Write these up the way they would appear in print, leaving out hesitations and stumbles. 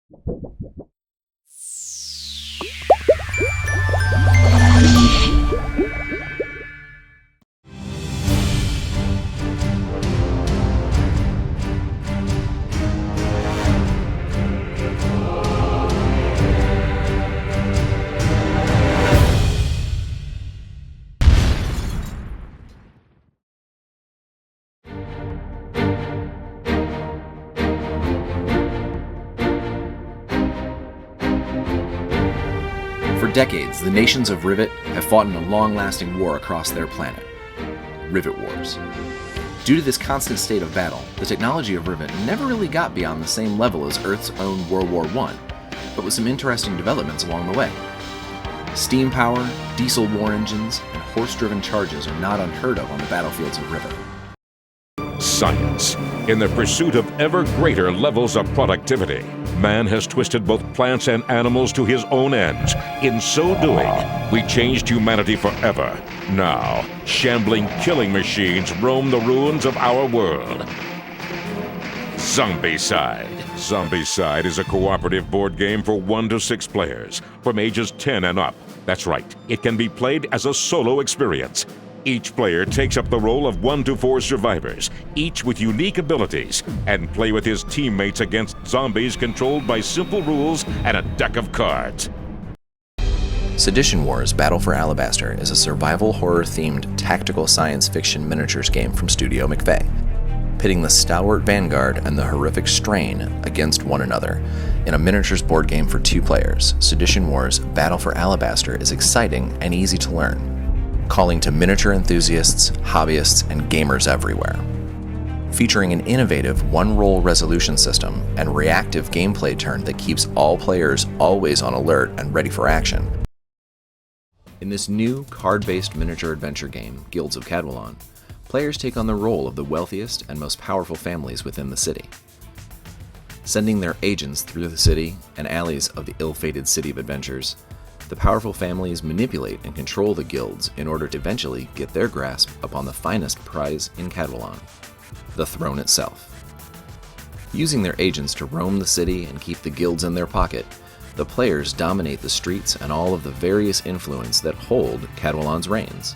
For decades, the nations of Rivet have fought in a long-lasting war across their planet, Rivet Wars. Due to this constant state of battle, the technology of Rivet never really got beyond the same level as Earth's own World War I, but with some interesting developments along the way. Steam power, diesel war engines, and horse-driven charges are not unheard of on the battlefields of Rivet. Science. In the pursuit of ever greater levels of productivity, man has twisted both plants and animals to his own ends. In so doing, we changed humanity forever. Now, shambling killing machines roam the ruins of our world. Zombicide. Zombicide is a cooperative board game for 1 to 6 players, from ages 10 and up. That's right, it can be played as a solo experience. Each player takes up the role of 1 to 4 survivors, each with unique abilities, and play with his teammates against zombies controlled by simple rules and a deck of cards. Sedition Wars Battle for Alabaster is a survival horror-themed tactical science fiction miniatures game from Studio McVeigh, pitting the stalwart vanguard and the horrific strain against one another. In a miniatures board game for 2 players, Sedition Wars Battle for Alabaster is exciting and easy to learn, calling to miniature enthusiasts, hobbyists, and gamers everywhere. Featuring an innovative one-roll resolution system and reactive gameplay turn that keeps all players always on alert and ready for action. In this new card-based miniature adventure game, Guilds of Catalan, players take on the role of the wealthiest and most powerful families within the city. Sending their agents through the city and alleys of the ill-fated City of Adventures, the powerful families manipulate and control the guilds in order to eventually get their grasp upon the finest prize in Catalan, the throne itself. Using their agents to roam the city and keep the guilds in their pocket, the players dominate the streets and all of the various influence that hold Catalan's reigns.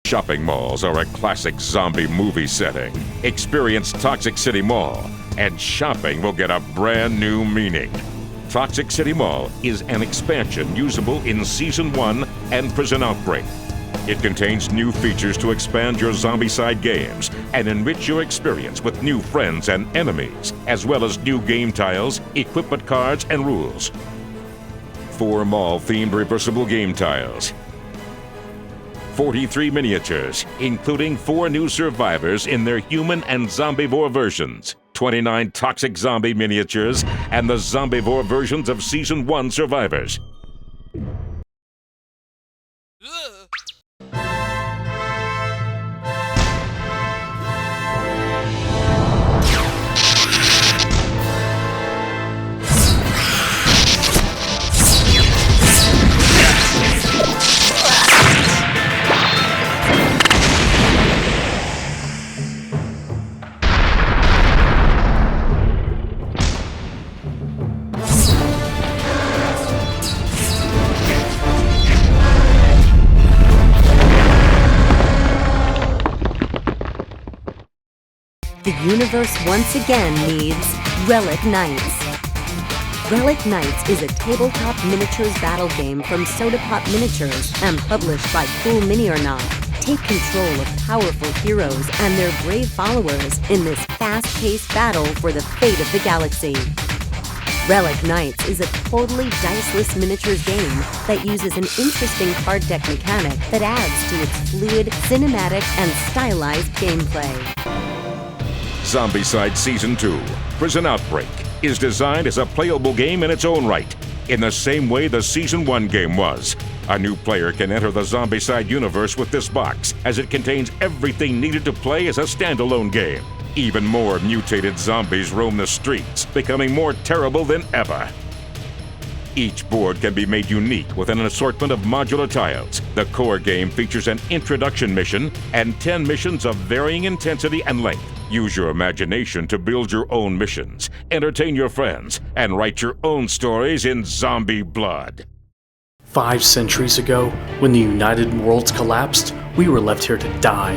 Shopping malls are a classic zombie movie setting. Experience Toxic City Mall, and shopping will get a brand new meaning. Toxic City Mall is an expansion usable in Season 1 and Prison Outbreak. It contains new features to expand your Zombicide games and enrich your experience with new friends and enemies, as well as new game tiles, equipment cards, and rules. 4 mall-themed reversible game tiles. 43 miniatures, including 4 new survivors in their human and zombivore versions. 29 toxic zombie miniatures, and the zombivore versions of Season 1 survivors. The universe once again needs Relic Knights. Relic Knights is a tabletop miniatures battle game from Sodapop Miniatures and published by CoolMiniOrNot. Take control of powerful heroes and their brave followers in this fast-paced battle for the fate of the galaxy. Relic Knights is a totally diceless miniatures game that uses an interesting card deck mechanic that adds to its fluid, cinematic, and stylized gameplay. Zombicide Season 2, Prison Outbreak, is designed as a playable game in its own right, in the same way the Season 1 game was. A new player can enter the Zombicide universe with this box, as it contains everything needed to play as a standalone game. Even more mutated zombies roam the streets, becoming more terrible than ever. Each board can be made unique with an assortment of modular tiles. The core game features an introduction mission and 10 missions of varying intensity and length. Use your imagination to build your own missions, entertain your friends, and write your own stories in zombie blood. 5 centuries ago, when the United Worlds collapsed, we were left here to die.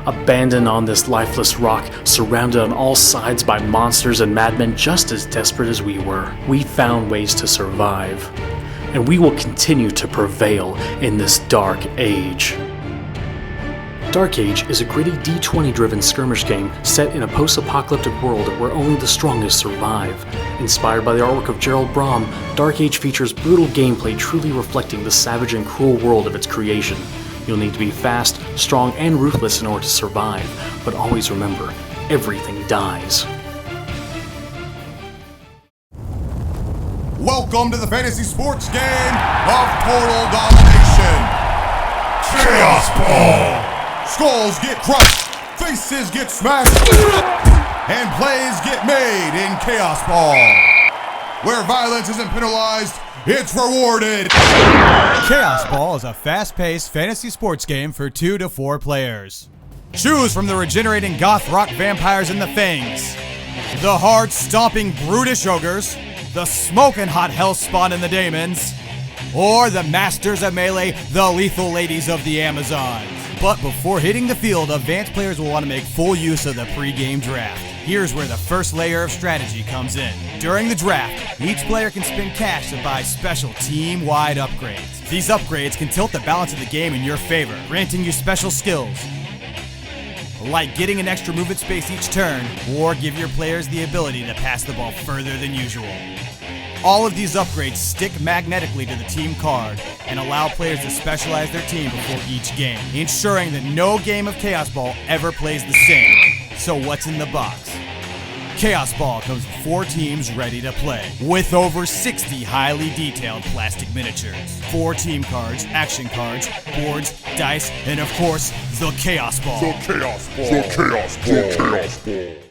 Abandoned on this lifeless rock, surrounded on all sides by monsters and madmen just as desperate as we were, we found ways to survive. And we will continue to prevail in this dark age. Dark Age is a gritty D20-driven skirmish game set in a post-apocalyptic world where only the strongest survive. Inspired by the artwork of Gerald Brom, Dark Age features brutal gameplay truly reflecting the savage and cruel world of its creation. You'll need to be fast, strong, and ruthless in order to survive, but always remember, everything dies. Welcome to the fantasy sports game of total domination. Chaos Ball! Skulls get crushed, faces get smashed, and plays get made in Chaos Ball. Where violence isn't penalized, it's rewarded. Chaos Ball is a fast-paced fantasy sports game for 2 to 4 players. Choose from the regenerating goth rock vampires in the Fangs, the hard-stomping brutish ogres, the smoking hot hellspawn in the Daemons, or the masters of melee, the lethal ladies of the Amazons. But before hitting the field, advanced players will want to make full use of the pregame draft. Here's where the first layer of strategy comes in. During the draft, each player can spend cash to buy special team-wide upgrades. These upgrades can tilt the balance of the game in your favor, granting you special skills, like getting an extra movement space each turn, or give your players the ability to pass the ball further than usual. All of these upgrades stick magnetically to the team card and allow players to specialize their team before each game, ensuring that no game of Chaos Ball ever plays the same. So what's in the box? Chaos Ball comes with 4 teams ready to play, with over 60 highly detailed plastic miniatures, 4 team cards, action cards, boards, dice, and of course, the Chaos Ball. The Chaos Ball. The Chaos Ball. The Chaos Ball.